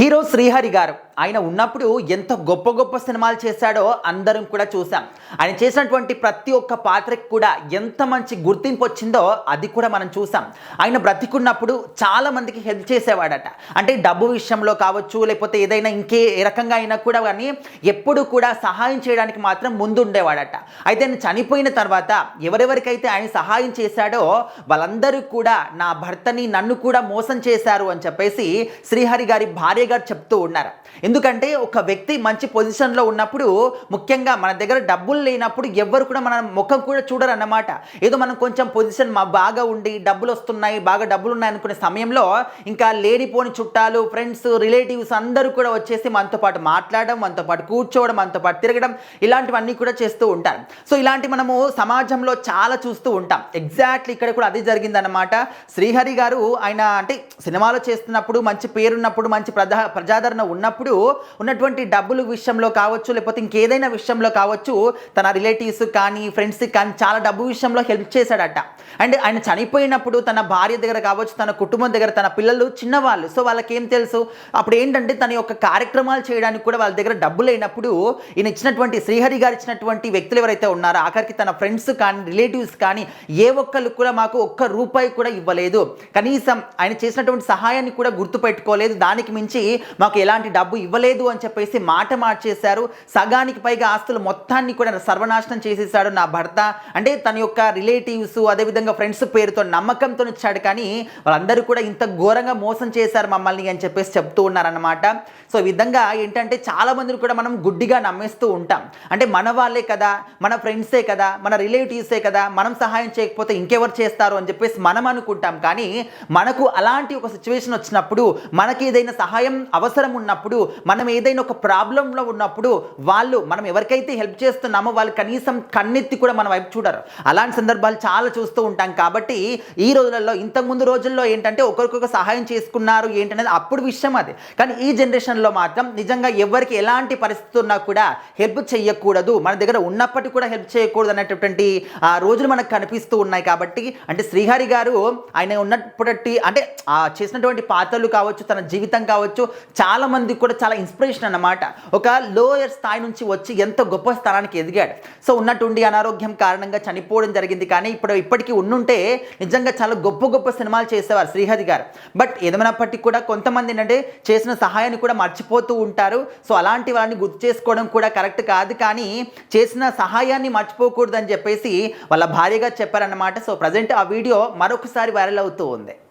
Hero Srihari గారు ఆయన ఉన్నప్పుడు ఎంత గొప్ప గొప్ప సినిమాలు చేశాడో అందరం కూడా చూసాం. ఆయన చేసినటువంటి ప్రతి ఒక్క పాత్రకి కూడా ఎంత మంచి గుర్తింపు వచ్చిందో అది కూడా మనం చూసాం. ఆయన బ్రతికున్నప్పుడు చాలా మందికి హెల్ప్ చేసేవాడట. అంటే డబ్బు విషయంలో కావచ్చు, లేకపోతే ఏదైనా ఏ రకంగా అయినా కూడా కానీ ఎప్పుడు కూడా సహాయం చేయడానికి మాత్రం ముందు ఉండేవాడట. అయితే ఆయన చనిపోయిన తర్వాత ఎవరెవరికైతే ఆయన సహాయం చేశాడో వాళ్ళందరూ కూడా నా భర్తని నన్ను కూడా మోసం చేశారు అని చెప్పేసి శ్రీహరి గారి భార్య గారు చెప్తూ ఉన్నారు. ఎందుకంటే ఒక వ్యక్తి మంచి పొజిషన్లో ఉన్నప్పుడు, ముఖ్యంగా మన దగ్గర డబ్బులు లేనప్పుడు ఎవ్వరు కూడా మన ముఖం కూడా చూడరు అన్నమాట. ఏదో మనం కొంచెం పొజిషన్ బాగా ఉండి డబ్బులు వస్తున్నాయి, బాగా డబ్బులు ఉన్నాయి అనుకునే సమయంలో ఇంకా లేనిపోని చుట్టాలు, ఫ్రెండ్స్, రిలేటివ్స్ అందరూ కూడా వచ్చేసి మనతో పాటు మాట్లాడడం, మనతో పాటు కూర్చోవడం, మనతో పాటు తిరగడం, ఇలాంటివన్నీ కూడా చేస్తూ ఉంటారు. సో ఇలాంటి మనము సమాజంలో చాలా చూస్తూ ఉంటాం. ఎగ్జాక్ట్లీ ఇక్కడ కూడా అది జరిగిందన్నమాట. శ్రీహరి గారు ఆయన అంటే సినిమాలో చేస్తున్నప్పుడు, మంచి పేరున్నప్పుడు, మంచి ప్రజాదరణ ఉన్నప్పుడు ఉన్నటువంటి డబ్బులు విషయంలో కావచ్చు, లేకపోతే ఇంకేదైనా విషయంలో కావచ్చు, తన రిలేటివ్స్ కానీ ఫ్రెండ్స్ కానీ చాలా డబ్బు విషయంలో హెల్ప్ చేశాడట. అండ్ ఆయన చనిపోయినప్పుడు తన భార్య దగ్గర కావచ్చు, తన కుటుంబం దగ్గర, తన పిల్లలు చిన్నవాళ్ళు, సో వాళ్ళకేం తెలుసు. అప్పుడు ఏంటంటే తన యొక్క కార్యక్రమాలు చేయడానికి కూడా వాళ్ళ దగ్గర డబ్బులు అయినప్పుడు ఈయన ఇచ్చినటువంటి శ్రీహరి గారు ఇచ్చినటువంటి వ్యక్తులు ఎవరైతే ఉన్నారో ఆఖరికి తన ఫ్రెండ్స్ కానీ రిలేటివ్స్ కానీ ఏ ఒక్కళ్ళు కూడా మాకు ఒక్క రూపాయి కూడా ఇవ్వలేదు, కనీసం ఆయన చేసినటువంటి సహాయాన్ని కూడా గుర్తుపెట్టుకోలేదు, దానికి మించి మాకు ఎలాంటి డబ్బు ఇవ్వలేదు అని చెప్పేసి మాట మార్చేశారు. సగానికి పైగా ఆస్తులు మొత్తాన్ని కూడా సర్వనాశనం చేసేసాడు నా భర్త. అంటే తన యొక్క రిలేటివ్స్ అదేవిధంగా ఫ్రెండ్స్ పేరుతో నమ్మకంతో ఇచ్చాడు, కానీ వాళ్ళందరూ కూడా ఇంత ఘోరంగా మోసం చేశారు మమ్మల్ని అని చెప్పేసి చెప్తూ ఉన్నారన్నమాట. సో ఈ విధంగా ఏంటంటే చాలా మందిని కూడా మనం గుడ్డిగా నమ్మేస్తూ ఉంటాం. అంటే మన వాళ్ళే కదా, మన ఫ్రెండ్సే కదా, మన రిలేటివ్సే కదా, మనం సహాయం చేయకపోతే ఇంకెవరు చేస్తారు అని చెప్పేసి మనం అనుకుంటాం. కానీ మనకు అలాంటి ఒక సిచ్యువేషన్ వచ్చినప్పుడు, మనకి ఏదైనా సహాయం అవసరం ఉన్నప్పుడు, మనం ఏదైనా ఒక ప్రాబ్లంలో ఉన్నప్పుడు మనం ఎవరికైతే హెల్ప్ చేస్తున్నామో వాళ్ళు కనీసం కన్నెత్తి కూడా మన వైపు చూడరు. అలాంటి సందర్భాలు చాలా చూస్తూ ఉంటాం. కాబట్టి ఈ రోజులలో, ఇంతకుముందు రోజుల్లో ఏంటంటే ఒకరికొక సహాయం చేసుకున్నారు ఏంటనేది అప్పుడు విషయం అది. కానీ ఈ జనరేషన్లో మాత్రం నిజంగా ఎవరికి ఎలాంటి పరిస్థితి ఉన్నా కూడా హెల్ప్ చేయకూడదు, మన దగ్గర ఉన్నప్పటికీ కూడా హెల్ప్ చేయకూడదు అనేటటువంటి రోజులు మనకు కనిపిస్తూ ఉన్నాయి. కాబట్టి అంటే శ్రీహరి గారు ఆయన ఉన్నప్పటి అంటే చేసినటువంటి పాత్రలు కావచ్చు, తన జీవితం కావచ్చు, చాలా మంది కూడా చాలా ఇన్స్పిరేషన్ అన్నమాట. ఒక లోయర్ స్థాయి నుంచి వచ్చి ఎంత గొప్ప స్థానానికి ఎదిగాడు. సో ఉన్నట్టుండి అనారోగ్యం కారణంగా చనిపోవడం జరిగింది. కానీ ఇప్పటికీ ఉండుంటే నిజంగా చాలా గొప్ప గొప్ప సినిమాలు చేసేవారు శ్రీహరి గారు. బట్ ఏదైనప్పటికీ కూడా కొంతమంది ఏంటంటే చేసిన సహాయాన్ని కూడా మర్చిపోతూ ఉంటారు. సో అలాంటి వాళ్ళని గుర్తు చేసుకోవడం కూడా కరెక్ట్ కాదు. కానీ చేసిన సహాయాన్ని మర్చిపోకూడదు అని చెప్పేసి వాళ్ళ భార్యగా చెప్పారన్నమాట. సో ప్రజెంట్ ఆ వీడియో మరొకసారి వైరల్ అవుతూ ఉంది.